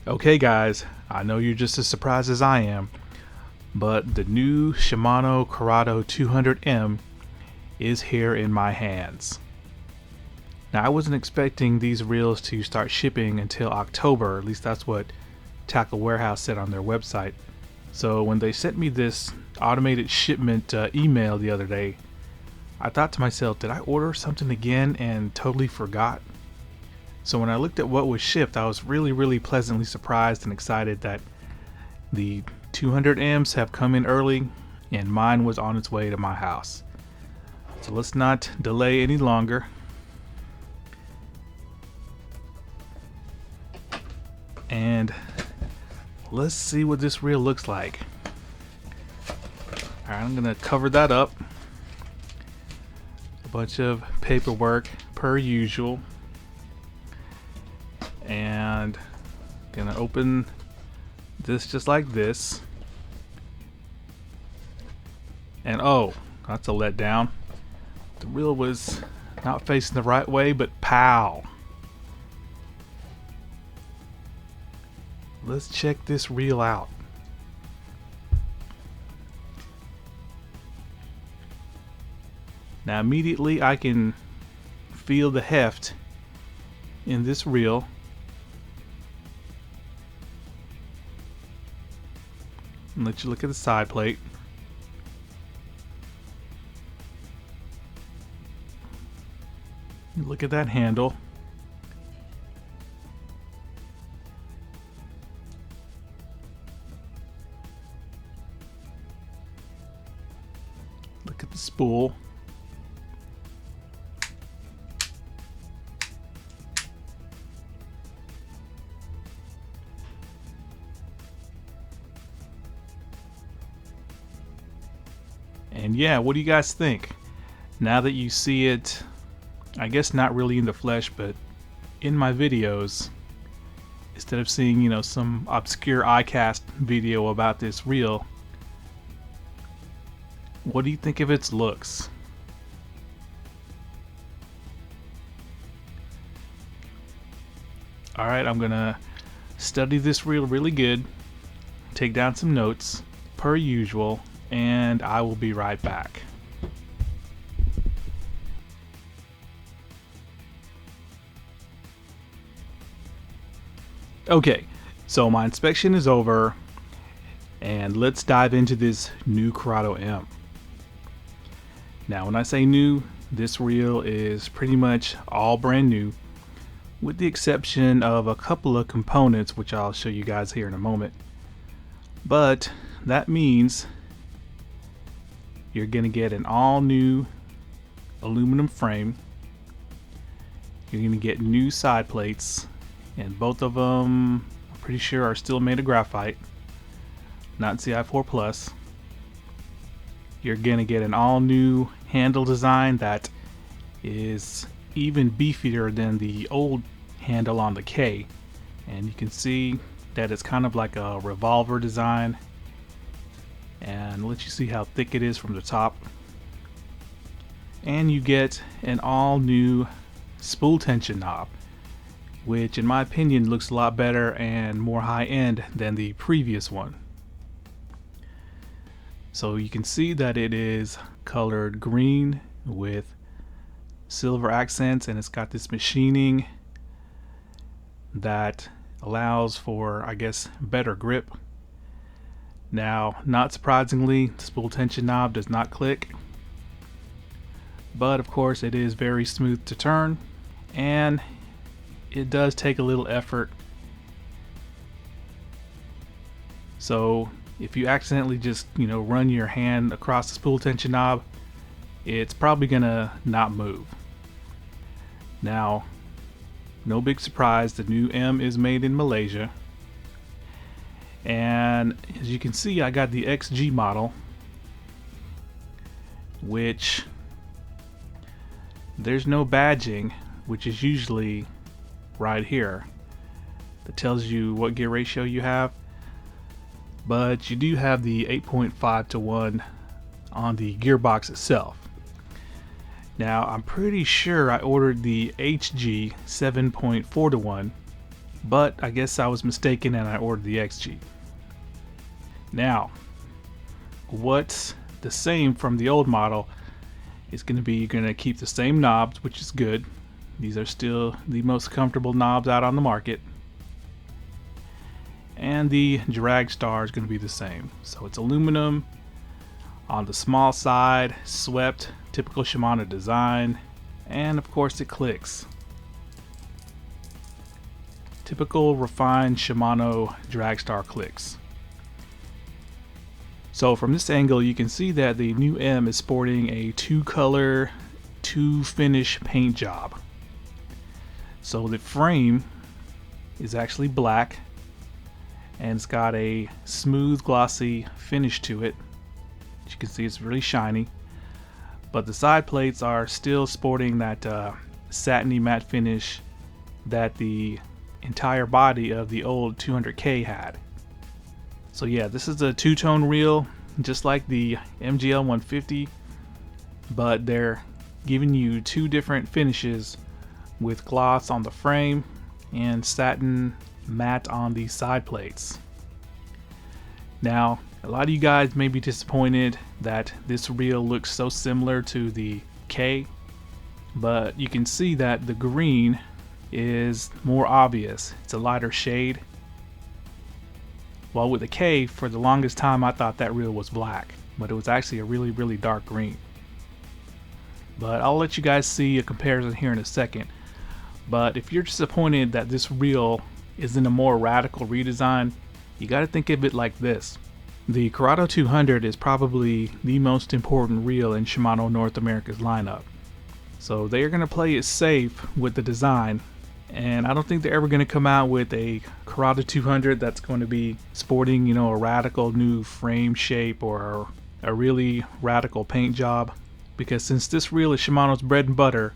Okay guys, I know you're just as surprised as I am, but the new Shimano Curado 200M is here in my hands. Now I wasn't expecting these reels to start shipping until October, at least that's what Tackle Warehouse said on their website. So when they sent me this automated shipment email the other day, I thought to myself, did I order something again and totally forgot? So when I looked at what was shipped, I was really pleasantly surprised and excited that the 200Ms have come in early and mine was on its way to my house. So let's not delay any longer. And let's see what this reel looks like. Alright, I'm gonna cover that up. A bunch of paperwork per usual. And gonna open this just like this. And oh, that's a letdown. The reel was not facing the right way, but pow. Let's check this reel out. Now immediately I can feel the heft in this reel. And let you look at the side plate. Look at that handle. Look at the spool. And yeah, what do you guys think? Now that you see it, I guess not really in the flesh, but in my videos, instead of seeing, you know, some obscure iCast video about this reel, what do you think of its looks? Alright, I'm gonna study this reel really good, take down some notes, per usual, and I will be right back. Okay, so my inspection is over, and let's dive into this new Curado M. Now when I say new, this reel is pretty much all brand new, with the exception of a couple of components which I'll show you guys here in a moment. But that means you're gonna get an all new aluminum frame. You're gonna get new side plates, and both of them I'm pretty sure are still made of graphite, not CI4 plus. You're gonna get an all new handle design that is even beefier than the old handle on the K, and you can see that it's kind of like a revolver design, and let you see how thick it is from the top. And you get an all new spool tension knob, which in my opinion looks a lot better and more high-end than the previous one. So you can see that it is colored green with silver accents, and it's got this machining that allows for, I guess, better grip. Now, not surprisingly, the spool tension knob does not click, but of course it is very smooth to turn, and it does take a little effort. So if you accidentally just, you know, run your hand across the spool tension knob, it's probably gonna not move. Now, no big surprise, the new M is made in Malaysia. And as you can see, I got the XG model, which there's no badging, which is usually right here that tells you what gear ratio you have, but you do have the 8.5 to 1 on the gearbox itself. Now I'm pretty sure I ordered the HG 7.4 to 1, but I guess I was mistaken and I ordered the XG. Now, what's the same from the old model is going to be, you're going to keep the same knobs, which is good. These are still the most comfortable knobs out on the market. And the drag star is going to be the same. So it's aluminum on the small side, swept, typical Shimano design, and of course it clicks. Typical refined Shimano drag star clicks. So from this angle you can see that the new M is sporting a 2-color, 2-finish paint job. So the frame is actually black and it's got a smooth glossy finish to it. As you can see, it's really shiny, but the side plates are still sporting that satiny matte finish that the entire body of the old 200K had. So yeah, this is a two-tone reel, just like the MGL 150, but they're giving you two different finishes with gloss on the frame and satin matte on the side plates. Now, a lot of you guys may be disappointed that this reel looks so similar to the K, but you can see that the green is more obvious. It's a lighter shade. While with the K, for the longest time I thought that reel was black, but it was actually a really, really dark green. But I'll let you guys see a comparison here in a second. But if you're disappointed that this reel isn't a more radical redesign, you got to think of it like this. The Curado 200 is probably the most important reel in Shimano North America's lineup. So they're going to play it safe with the design, and I don't think they're ever going to come out with a Curado 200 that's going to be sporting, you know, a radical new frame shape or a really radical paint job, because since this reel is Shimano's bread and butter,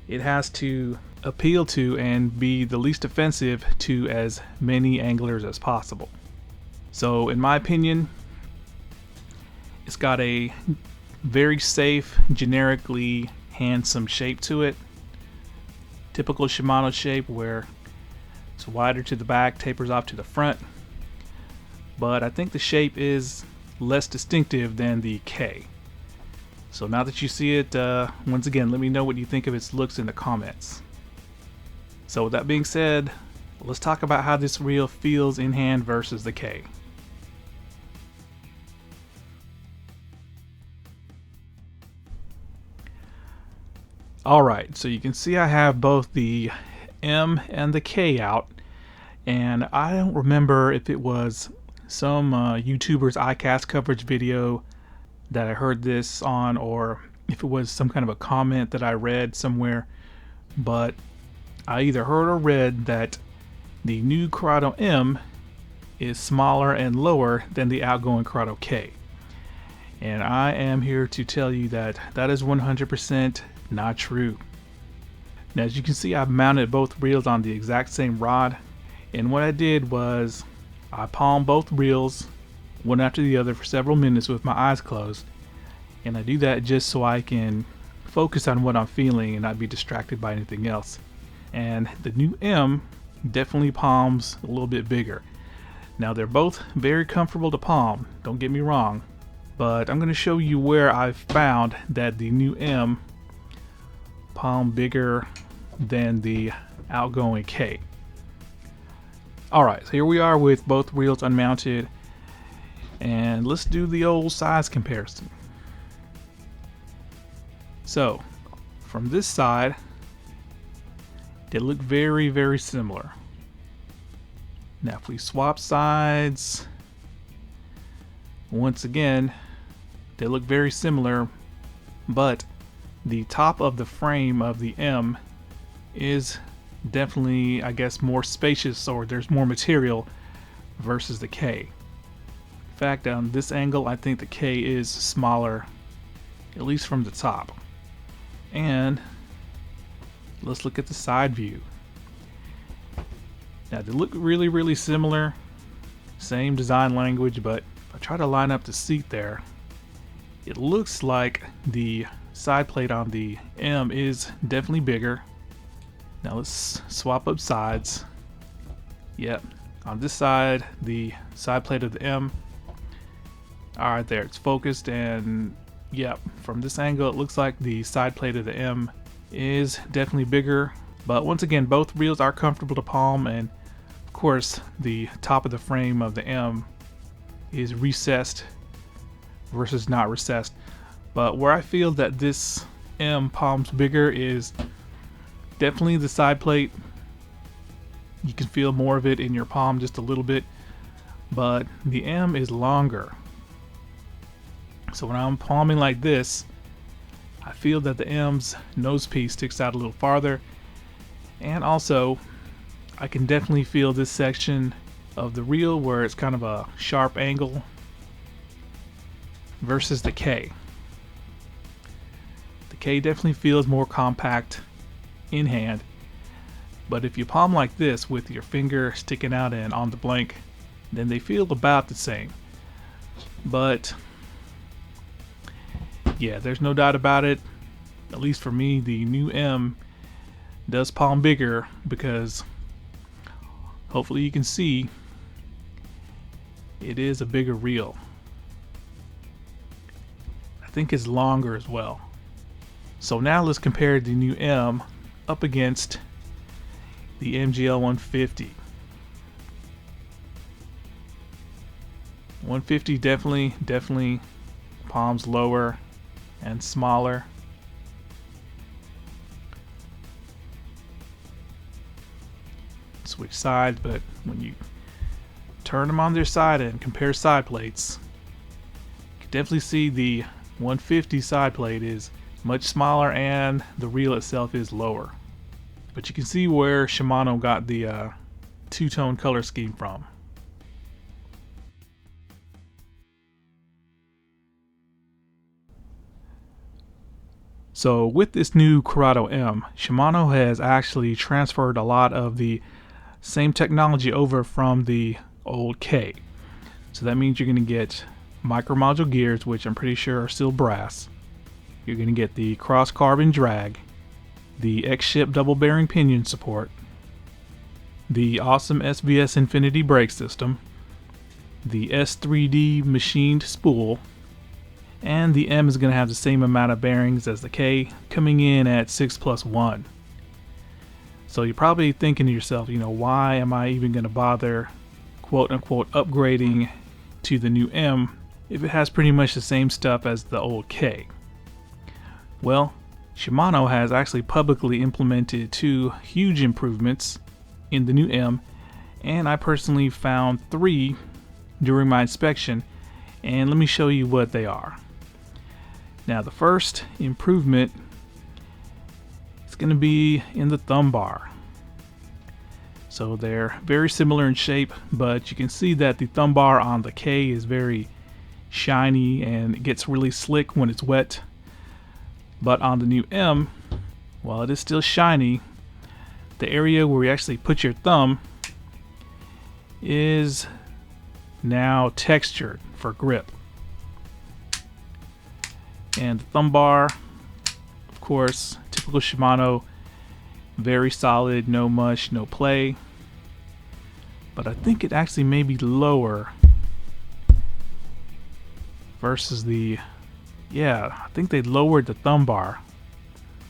it has to appeal to and be the least offensive to as many anglers as possible. So in my opinion, it's got a very safe, generically handsome shape to it. Typical Shimano shape where it's wider to the back, tapers off to the front. But I think the shape is less distinctive than the K. So now that you see it, once again, let me know what you think of its looks in the comments. So with that being said, let's talk about how this reel feels in hand versus the K. Alright, so you can see I have both the M and the K out, and I don't remember if it was some YouTuber's iCast coverage video that I heard this on, or if it was some kind of a comment that I read somewhere, but I either heard or read that the new Curado M is smaller and lower than the outgoing Curado K. And I am here to tell you that that is 100% not true. Now, as you can see, I've mounted both reels on the exact same rod, and what I did was I palmed both reels one after the other for several minutes with my eyes closed, and I do that just so I can focus on what I'm feeling and not be distracted by anything else. And the new M definitely palms a little bit bigger. Now, they're both very comfortable to palm, don't get me wrong, but I'm going to show you where I've found that the new M palm bigger than the outgoing K. Alright, so here we are with both reels unmounted, and let's do the old size comparison. So from this side, they look very, very similar. Now if we swap sides, once again, they look very similar, but the top of the frame of the M is definitely, I guess, more spacious, or there's more material versus the K. In fact, on this angle, I think the K is smaller, at least from the top. And let's look at the side view. Now they look really, really similar, same design language, but if I try to line up the seat there, it looks like the side plate on the M is definitely bigger. Now let's swap up sides. Yep, on this side, the side plate of the M. Alright, there, it's focused, and yep, from this angle it looks like the side plate of the M is definitely bigger. But once again, both reels are comfortable to palm, and of course the top of the frame of the M is recessed versus not recessed. But where I feel that this M palms bigger is definitely the side plate. You can feel more of it in your palm just a little bit, but the M is longer. So when I'm palming like this, I feel that the M's nose piece sticks out a little farther, and also I can definitely feel this section of the reel where it's kind of a sharp angle versus the K. The K definitely feels more compact in hand, but if you palm like this with your finger sticking out and on the blank, then they feel about the same. But yeah, there's no doubt about it, at least for me, the new M does palm bigger, because hopefully you can see it is a bigger reel. I think it's longer as well. So now let's compare the new M up against the MGL 150. 150 definitely palms lower and smaller. Switch sides, but when you turn them on their side and compare side plates, you can definitely see the 150 side plate is much smaller and the reel itself is lower. But you can see where Shimano got the two-tone color scheme from. So with this new Curado M, Shimano has actually transferred a lot of the same technology over from the old K. So that means you're going to get micro module gears, which I'm pretty sure are still brass. You're going to get the cross carbon drag, the X-ship double bearing pinion support, the awesome SVS Infinity brake system, the S3D machined spool, and the M is going to have the same amount of bearings as the K, coming in at 6+1. So you're probably thinking to yourself, you know, why am I even going to bother quote unquote upgrading to the new M if it has pretty much the same stuff as the old K? Well, Shimano has actually publicly implemented two huge improvements in the new M, and I personally found three during my inspection, and let me show you what they are. Now, the first improvement is going to be in the thumb bar. So they're very similar in shape, but you can see that the thumb bar on the K is very shiny and it gets really slick when it's wet. But on the new M, while it is still shiny, the area where you actually put your thumb is now textured for grip. And the thumb bar, of course, typical Shimano, very solid, no mush, no play. But I think it actually may be lower versus the, yeah, I think they lowered the thumb bar.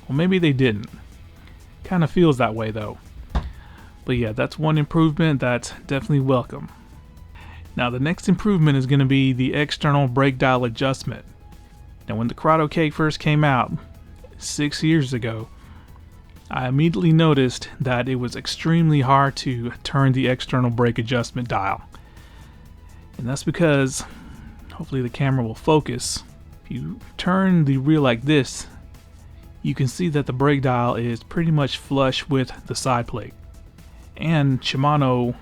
Well, maybe they didn't. Kind of feels that way though. But yeah, that's one improvement that's definitely welcome. Now the next improvement is going to be the external brake dial adjustment. Now when the Curado K first came out 6 years ago, I immediately noticed that it was extremely hard to turn the external brake adjustment dial. And that's because, hopefully the camera will focus, if you turn the reel like this, you can see that the brake dial is pretty much flush with the side plate. And Shimano,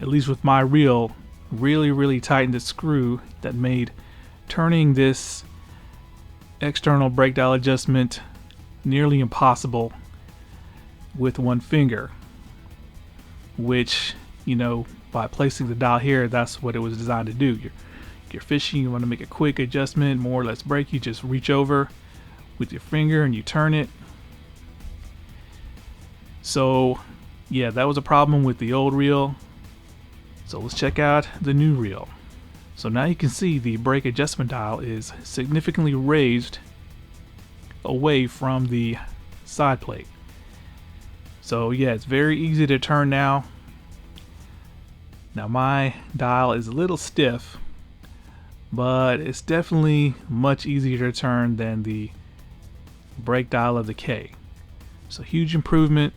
at least with my reel, really tightened the screw that made turning this external brake dial adjustment nearly impossible with one finger, which, you know, by placing the dial here, that's what it was designed to do. You're fishing, you want to make a quick adjustment, more or less brake, you just reach over with your finger and you turn it. So yeah, that was a problem with the old reel. So let's check out the new reel. So now you can see the brake adjustment dial is significantly raised away from the side plate. So yeah, it's very easy to turn now. Now my dial is a little stiff, but it's definitely much easier to turn than the brake dial of the K. So huge improvement.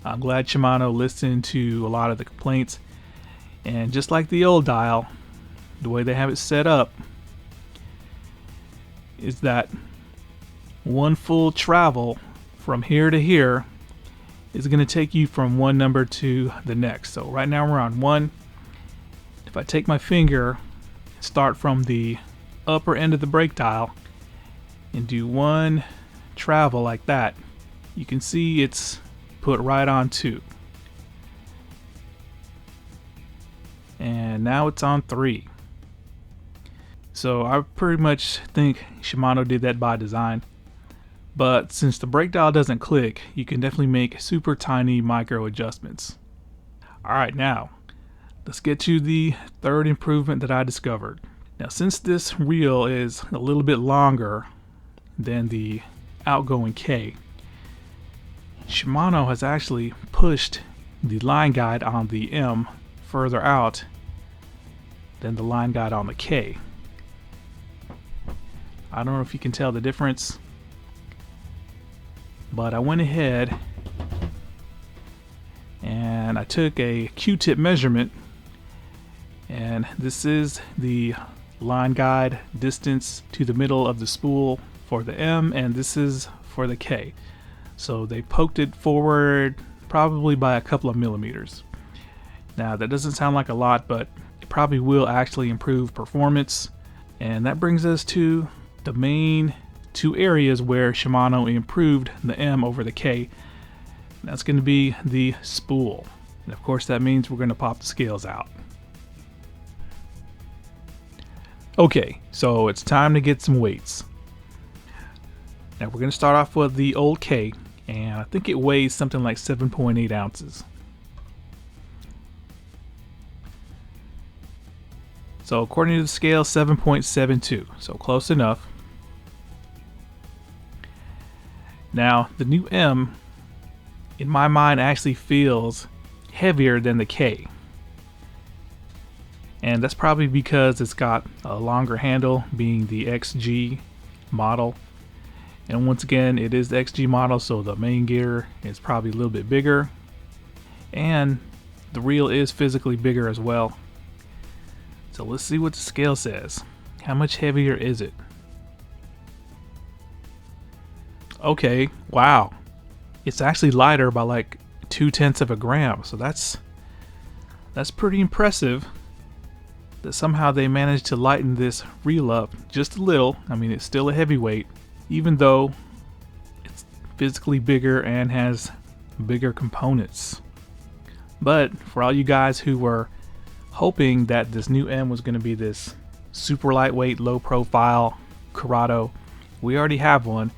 I'm glad Shimano listened to a lot of the complaints, and just like the old dial, the way they have it set up is that one full travel from here to here is going to take you from one number to the next. So right now we're on 1. If I take my finger, start from the upper end of the brake dial and do 1 travel like that, you can see it's put right on 2. And now it's on 3. So I pretty much think Shimano did that by design. But since the brake dial doesn't click, you can definitely make super tiny micro adjustments. Alright, now let's get to the third improvement that I discovered. Now since this reel is a little bit longer than the outgoing K, Shimano has actually pushed the line guide on the M further out than the line guide on the K. I don't know if you can tell the difference, but I went ahead and I took a Q-tip measurement, and this is the line guide distance to the middle of the spool for the M, and this is for the K. So they poked it forward probably by a couple of millimeters. Now that doesn't sound like a lot, but it probably will actually improve performance. And that brings us to the main 2 areas where Shimano improved the M over the K. That's going to be the spool. And of course that means we're going to pop the scales out. Okay, so it's time to get some weights. Now we're going to start off with the old K, and I think it weighs something like 7.8 ounces. So according to the scale, 7.72, so close enough. Now the new M, in my mind, actually feels heavier than the K. And that's probably because it's got a longer handle, being the XG model. And once again, it is the XG model, so the main gear is probably a little bit bigger. And the reel is physically bigger as well. So let's see what the scale says. How much heavier is it? Okay, wow. It's actually lighter by like 0.2 of a gram. So that's pretty impressive that somehow they managed to lighten this reel up just a little. I mean, it's still a heavyweight, even though it's physically bigger and has bigger components. But for all you guys who were hoping that this new M was going to be this super lightweight, low profile Curado, we already have one.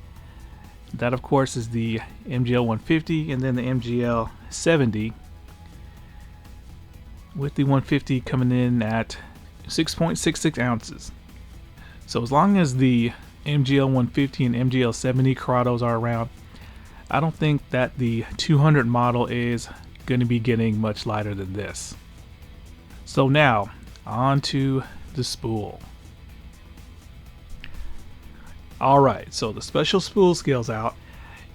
That of course is the MGL 150 and then the MGL 70, with the 150 coming in at 6.66 ounces. So as long as the MGL 150 and MGL 70 Curados are around, I don't think that the 200 model is going to be getting much lighter than this. So now on to the spool. Alright, so the special spool scale's out,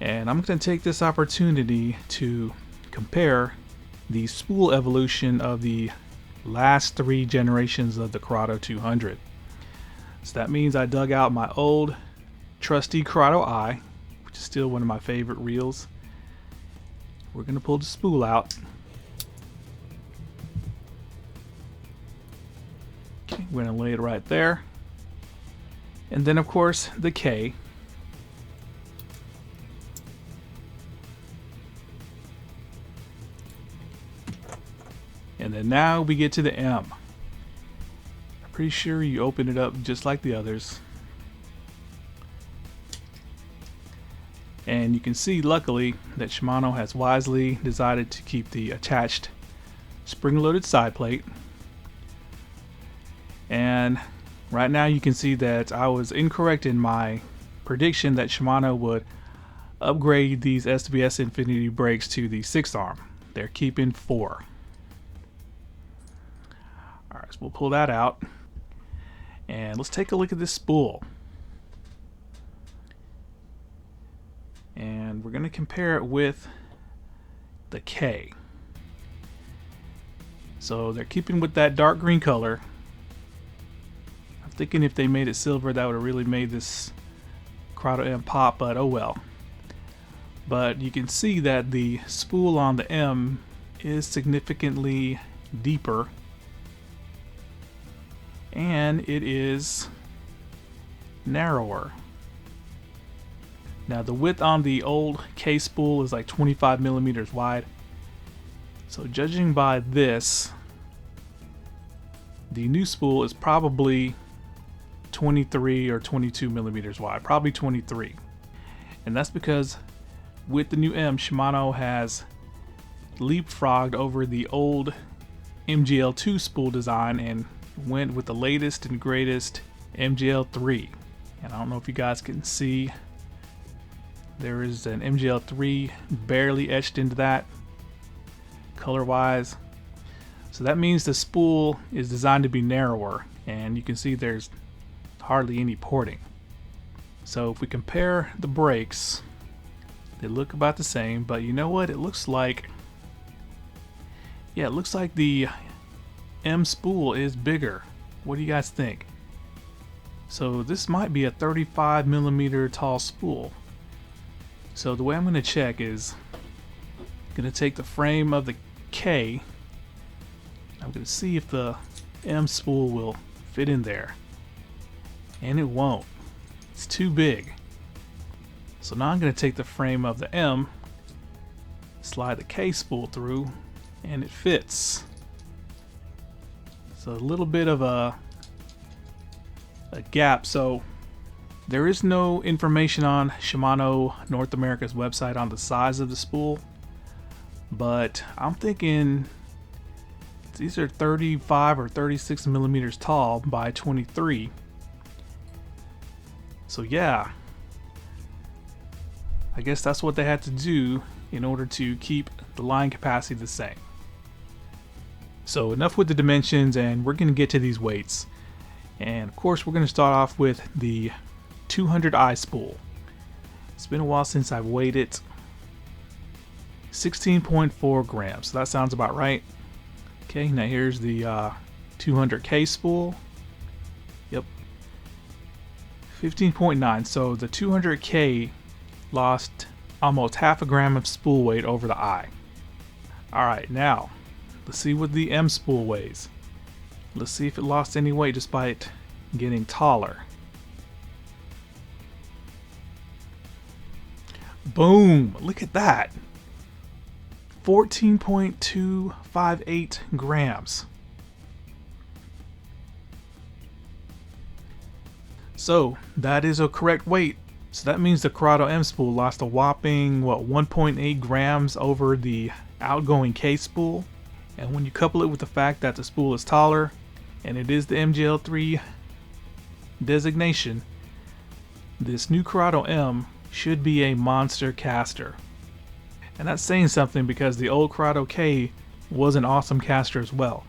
and I'm going to take this opportunity to compare the spool evolution of the last 3 generations of the Curado 200. So that means I dug out my old trusty Curado I, which is still one of my favorite reels. We're going to pull the spool out. Okay, we're going to lay it right there. And then of course the K. And then now we get to the M. I'm pretty sure you open it up just like the others. And you can see, luckily, that Shimano has wisely decided to keep the attached spring-loaded side plate. And right now you can see that I was incorrect in my prediction that Shimano would upgrade these SBS Infinity brakes to the 6-arm. They're keeping 4. Alright, so we'll pull that out. And let's take a look at this spool. And we're going to compare it with the K. So they're keeping with that dark green color. I'm thinking if they made it silver, that would have really made this Curado M pop, but oh well. But you can see that the spool on the M is significantly deeper, and it is narrower. Now the width on the old K spool is like 25 millimeters wide. So judging by this, the new spool is probably 23 or 22 millimeters wide, probably 23. And that's because with the new M, Shimano has leapfrogged over the old MGL2 spool design and went with the latest and greatest MGL3. And I don't know if you guys can see, there is an MGL3 barely etched into that color wise. So that means the spool is designed to be narrower, and you can see there's hardly any porting. So if we compare the brakes, they look about the same, but you know what, it looks like, yeah, it looks like the M spool is bigger. What do you guys think? So this might be a 35 millimeter tall spool. So the way I'm going to check is I'm going to take the frame of the K. I'm going to see if the M spool will fit in there. And it won't. It's too big. So now I'm going to take the frame of the M, slide the K spool through, and it fits. So a little bit of a gap. So there is no information on Shimano North America's website on the size of the spool, but I'm thinking these are 35 or 36 millimeters tall by 23. So yeah, I guess that's what they had to do in order to keep the line capacity the same. So enough with the dimensions, and we're going to get to these weights. And of course we're going to start off with the 200i spool. It's been a while since I've weighed it. 16.4 grams, so that sounds about right. Okay, now here's the 200k spool. Yep, 15.9. So the 200k lost almost half a gram of spool weight over the I. Alright, now let's see what the M spool weighs. Let's see if it lost any weight despite getting taller. Boom! Look at that! 14.258 grams. So that is a correct weight. So that means the Curado M spool lost a whopping, what, 1.8 grams over the outgoing K spool. And when you couple it with the fact that the spool is taller and it is the MGL3 designation, this new Curado M should be a monster caster. And that's saying something because the old Curado K was an awesome caster as well.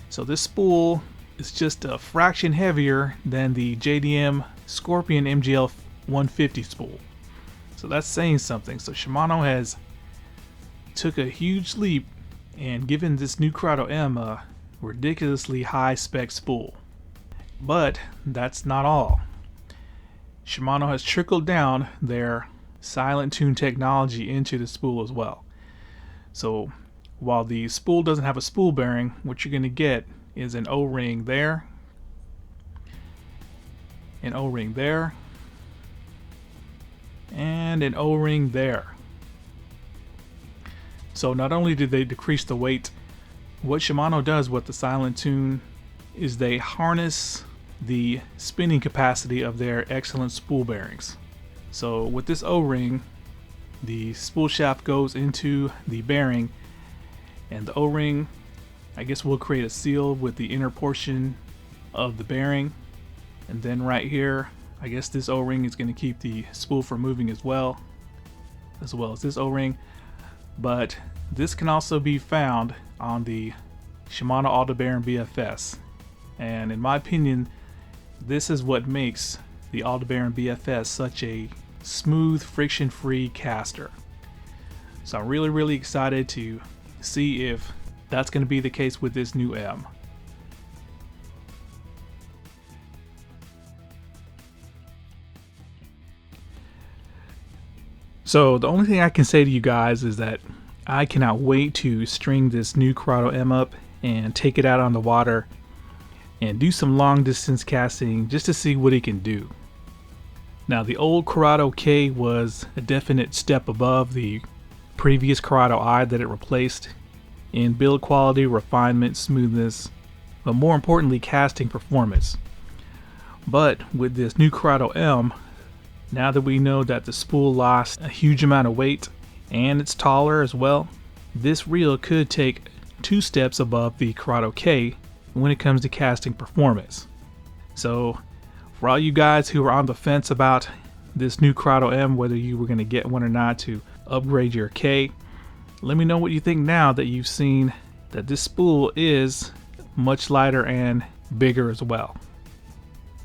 So this spool is just a fraction heavier than the JDM Scorpion MGL 150 spool. So that's saying something. So Shimano has took a huge leap and given this new Curado M a ridiculously high spec spool. But that's not all. Shimano has trickled down their silent tune technology into the spool as well. So while the spool doesn't have a spool bearing, what you're going to get is an O-ring there, an O-ring there, and an O-ring there. So not only did they decrease the weight, what Shimano does with the silent tune is they harness the spinning capacity of their excellent spool bearings. So with this O-ring, the spool shaft goes into the bearing, and the O-ring I guess we'll create a seal with the inner portion of the bearing, and then right here, I guess this O-ring is going to keep the spool from moving as well as this O-ring. But this can also be found on the Shimano ALDEBARAN BFS, and in my opinion, this is what makes the ALDEBARAN BFS such a smooth, friction-free caster. So I'm really excited to see if that's going to be the case with this new M. So the only thing I can say to you guys is that I cannot wait to string this new Curado M up and take it out on the water and do some long distance casting just to see what it can do. Now, the old Curado K was a definite step above the previous Curado I that it replaced in build quality, refinement, smoothness, but more importantly casting performance. But with this new Curado M, now that we know that the spool lost a huge amount of weight and it's taller as well, this reel could take 2 steps above the Curado K when it comes to casting performance. So for all you guys who are on the fence about this new Curado M, whether you were going to get one or not to upgrade your K, let me know what you think now that you've seen that this spool is much lighter and bigger as well.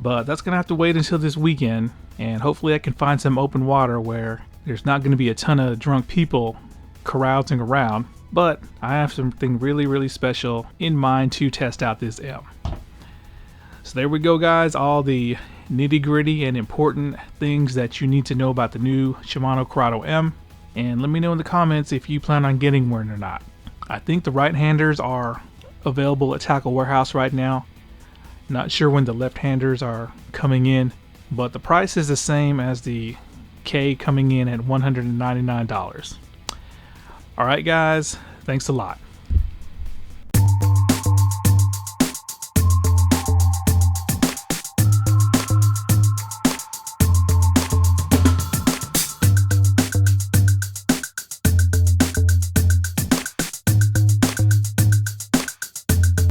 But that's going to have to wait until this weekend, and hopefully I can find some open water where there's not going to be a ton of drunk people carousing around. But I have something really special in mind to test out this M. So there we go, guys, all the nitty-gritty and important things that you need to know about the new Shimano Curado M. And let me know in the comments if you plan on getting one or not. I think the right-handers are available at Tackle Warehouse right now. Not sure when the left-handers are coming in, but the price is the same as the K, coming in at $199. Alright guys, thanks a lot.